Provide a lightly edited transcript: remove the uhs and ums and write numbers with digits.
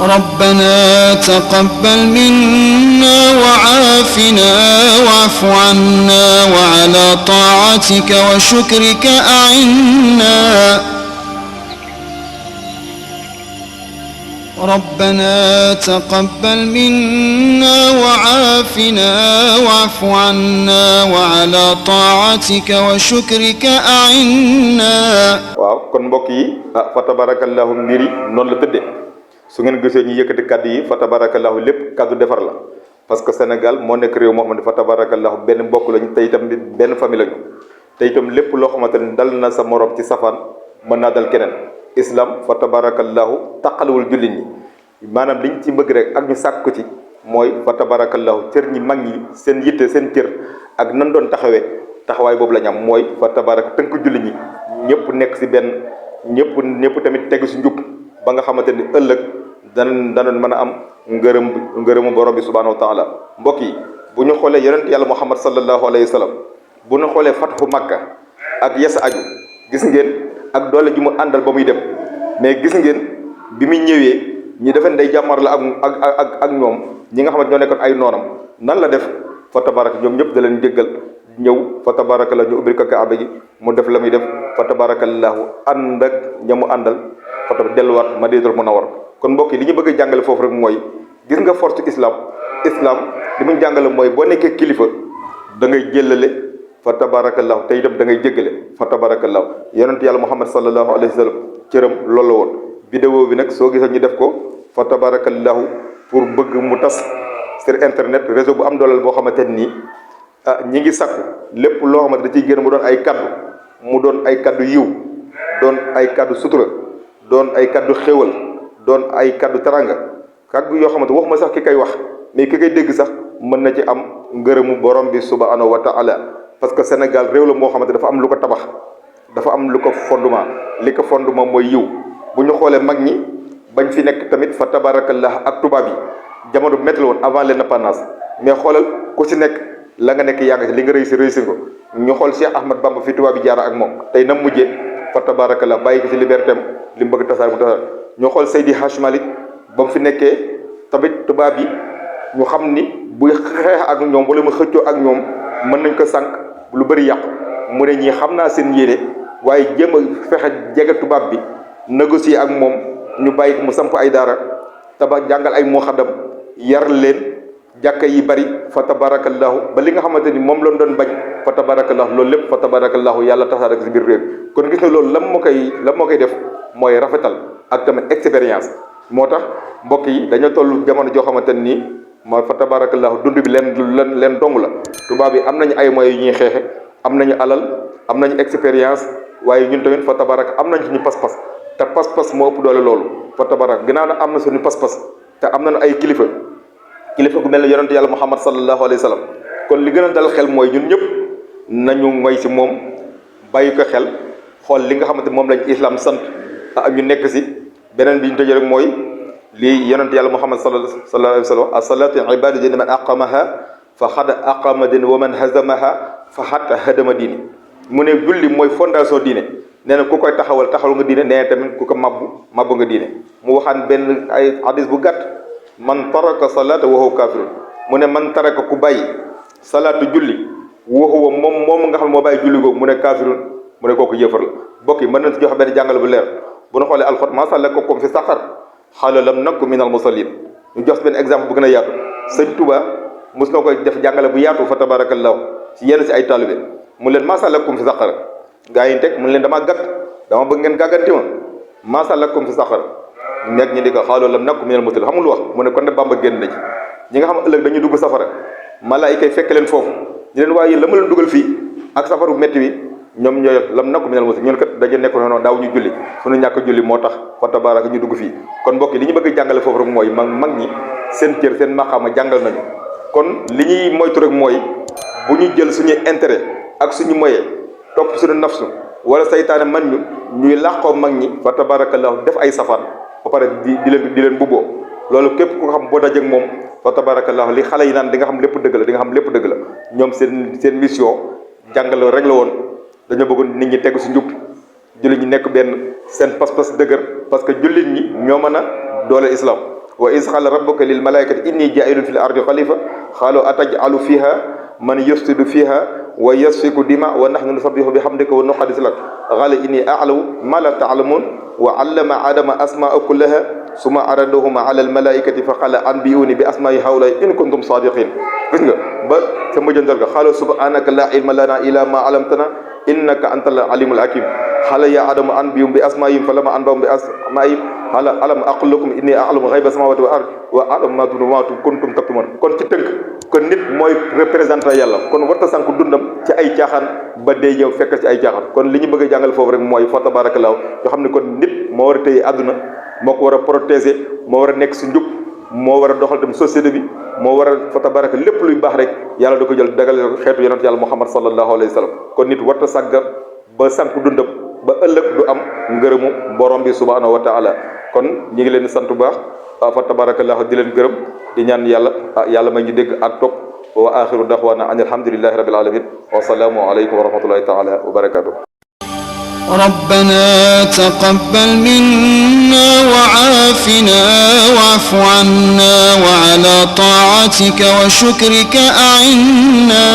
ربنا تقبل منا وعافنا واعف عنا وعلى طاعتك وشكرك أعنا ربنا تقبل منا وعافنا واعف عنا وعلى طاعتك وشكرك أعنا. waaw kon mbokk yi fa tabarakallahu mbiri noonu la tëddee su ngeen gisee ñu yëkkati kaddu yi fa tabarakallahu lépp kaddu defar la parce que Sénégal moo nekk réew moo xam ne fa tabarakallahu benn mbokk lañu te itam benn famille lañu te itam lépp loo xamante ne dal na sa morom ci safaan mën naa dal keneen. islam fa tabarakallahu taqalawul jullit ñi maanaam liñ ci bëgg rek ak ñu sàkk ko ci mooy fa tabarakallahu cër ñi mag ñi seen yitte seen cër ak nan doon taxawee taxawaay boobu la ñu am mooy fa tabarak tënk jullit ñi ñëpp nekk si benn ñëpp tamit tegu si njub ba nga xamante ni ëllëg danañ mën a am ngërëmu borom bi subhanahu wa taala. mbokk yi bu ñu xoolee yonent yàlla muhammad sallallahu alayhi wa sallam bu ñu xoolee fathu makka ak yes aju gis ngeen ak doole ji mu àndal ba muy dem mais gis ngeen bi muy ñëwee ñi defen day jàmmar la ak ñoom ñi nga xamante ñoo nekkoon ay noonam nan la def fa tabaraka ñoom ñëpp da leen déggal ñëw fa tabaraka la ñu ubbil ko kaaba gi mu def la muy def fa tabarakallahu ànd ak ña mu àndal fa delluwaat Madinatul Munawwara. kon mbokk yi li ñu bëgg a jàngale foofu rek mooy gis nga force islam li mu jàngale mooy boo nekkee kilifa da ngay jëllale fa tabarakallahu te itam da ngay jéggale fa tabarakallahu yonent yàlla muhammad sallallahu alayhi wa sallam cëram loolu la woon. vidéo bi nag soo gisee ñu def ko fa tabarakallahu pour bëgg mu tas sur internet réseau bu am dooleel boo xamante nii ñi ngi sakku lépp loo xamante da ciy génn mu doon ay kaddu yiw doon ay kaddu sutura doon ay kaddu xéwal doon ay kaddu taranga kaddu yoo xamante waxuma sax ki koy wax mais ki koy dégg sax mën na ci am ngërëmu borom bi subhanahu wa taala. parce que Sénégal réew la moo xamante dafa am lu ko tabax dafa am lu ko fondement li ko fondement mooy yiw. bu ñu xoolee mag ñi bañ fi nekk tamit fa tabarakallah ak tubaab yi jamono bu métti la woon avant l'indépendance mais xoolal ku si nekk la nga nekk yaa nga si li nga réussir ko ñu xool Cheikh Ahmad Bamba fi tubaab yi jaara ak moom tey na mujjee fa tabarakallah bàyyi ko si liberté am li mu bëgg tasaar mu tasaar. ñu xool Seydi Hadj Malick ba mu fi nekkee tamit tubaab yi ñu xam ni buy xeex ak ñoom wala mu xëccoo ak ñoom mën nañ ko sànq lu bëri yàqu mu ne ñii xam naa seen yéene waaye jéem a fexe jege tubaab bi négocier ak moom ñu bàyyi ko mu samp ay daara tabax jàngal ay muxaddam yar leen jàkka yi bari fa tabarakallahu ba li nga xamante ni moom lañ doon bañ fa tabarakallahu loolu lépp fa tabarakallahu yàlla tasaare ko si biir réew kon gis na loolu lan moo koy def mooy rafetal ak tamit expérience. moo tax mbokk yi dañoo toll jamono joo xamante nii mooy fa tabarakallahu dund bi leen dong la. tubaab yi am nañu ay moyens yu ñuy xeexe am nañu alal am nañu expérience waaye ñun tamit fa tabarak am nañ suñu pas-pas te pas-pas moo ëpp doole loolu fa tabarak ginnaaw na am na suñu pas-pas te am nañu ay kilifa gu mel ne yonent yàlla muhammad sallallahu alayhi wa sallam kon li gën a dal xel mooy ñun ñëpp nañu ngoy si moom bàyyi ko xel xool li nga xamante moom lañ islam sant ñu nekk si beneen bi ñu tëjee rek mooy lii yonent yàlla muhammad sallallahu alayhi wa sallam as-salaatu ibadatu man aqamaha fa xad aqama din wa man hazamaha fa xat hadama diini mu ne julli mooy fondation diine nee na ku koy taxawal nga diine nee na tamit ku ko mabbu nga diine. mu waxaan benn ay hadis bu gàtt man taraka salaata wa huwa kaafirun mu ne man taraka ku bàyyi salaatu julli wa huwa moom nga xam ne moo bàyyi julli googu mu ne kaafirun mu ne kooku yëfar la. bokk yi mën nañ si joxe benn jàngale bu leer bu ñu xoolee alxot maa salakakum fi saqar xaala lam naku minal musallin ñu jox benn exemple bu gën a yaatu sëñ Touba mos na koy def jàngale bu yaatu fa tabarakallahu si yenn si ay taalibe mu leen maa salakakum fi saqar gaa yi teg mu leen damaa gàtt dama bëgg ngeen gàgganti ma maa salakakum fi saqar nekk ñi di ko xaaloo lam naku minal musallin xamul wax mu ne kon de Bamba génn na ci ñi nga xam ëllëg dañuy dugg safara malaayika yi fekk leen foofu ñu leen waaye la ma leen dugal fii ak safaru métti bi ñoom ñooy lam naku minal musallin ñun kat dañu nekk noonu daaw ñu julli suñu ñàkk julli moo tax fa tabaraka ñu dugg fii kon mbokk yi li ñu bëgg jàngale foofu rek mooy mag ñi seen cër seen maqaama jàngal nañu kon li ñuy moytu rek mooy bu ñu jël suñuy intérêt ak suñu moyen topp suñu nafsu wala saytaane man ñu ñuy làqoo mag ñi fa tabarakallahu def ay safaan ba pare di leen bubboo loolu képp ku nga xam boo dajeek moom fa tabarakallahu li xale yi naan di nga xam lépp dëgg la di nga xam lépp dëgg la ñoom seen mission jàngale rek la woon dañoo bëggoon nit ñi tegu si njub jullit ñi nekk benn seen pas-pas dëgër parce que jullit ñi ñoo mën a doole islam wa iz qala rabbuka lil malaikati inni ja'ilun fil ardi khalifa qalu ataj'alu fiha man yufsidu fiha wa yasfiku dima wa nahnu nusabbihu bihamdika wa nuqaddisu lak qala inni a'lamu ma la ta'lamun wa 'allama adama asma'a kullaha summa aradahum 'ala al malaikati fa qala anbi'uni bi asma'i haula in kuntum sadiqin. Gis nga ba sa mujjantal ga qalu subhanaka la ilma lana illa ma 'allamtana innaka antal alimul hakim. Qala ya adamu anbi'um bi asma'ihim falamma anba'um bi asma'ihim qala alam aqul lakum inni a'lamu ghaiba samawati wal ardi wa a'lamu ma kuntum taktumun. Kon ci tënk kon nit mooy représentant yàlla kon warta sànk dundam ci ay caaxaan ba dee ñëw fekk ci ay caaxaan. kon li ñu bëgg a jàngal foofu rek mooy fa tabarakallahu yoo xam ne kon nit moo war a téye àdduna moo ko war a protéger moo war a nekk si njub moo war a doxal tam société bi moo war a fa tabaraka lépp luy baax rek yàlla da ko jël dagale ko xeetu yonent yàlla Muhammad sallallahu alayhi wa sallam. kon nit warta sàgga ba sànk dundam ba ëllëg du am ngërëmu borom bi subhanahu wa taala. kon ñi ngi leen di sant bu baax fa tabarakallahu di leen gërëm di ñaan yàlla yàlla may ñu dégg ak topp wa axiru daxwaana an alhamdulillahi rabbil alamin wa salaamu alaykum wa rahmatullahi taala wa barakatuh. ربنا تقبل منا وعافنا واعف عنا وعلى طاعتك وشكرك أعنا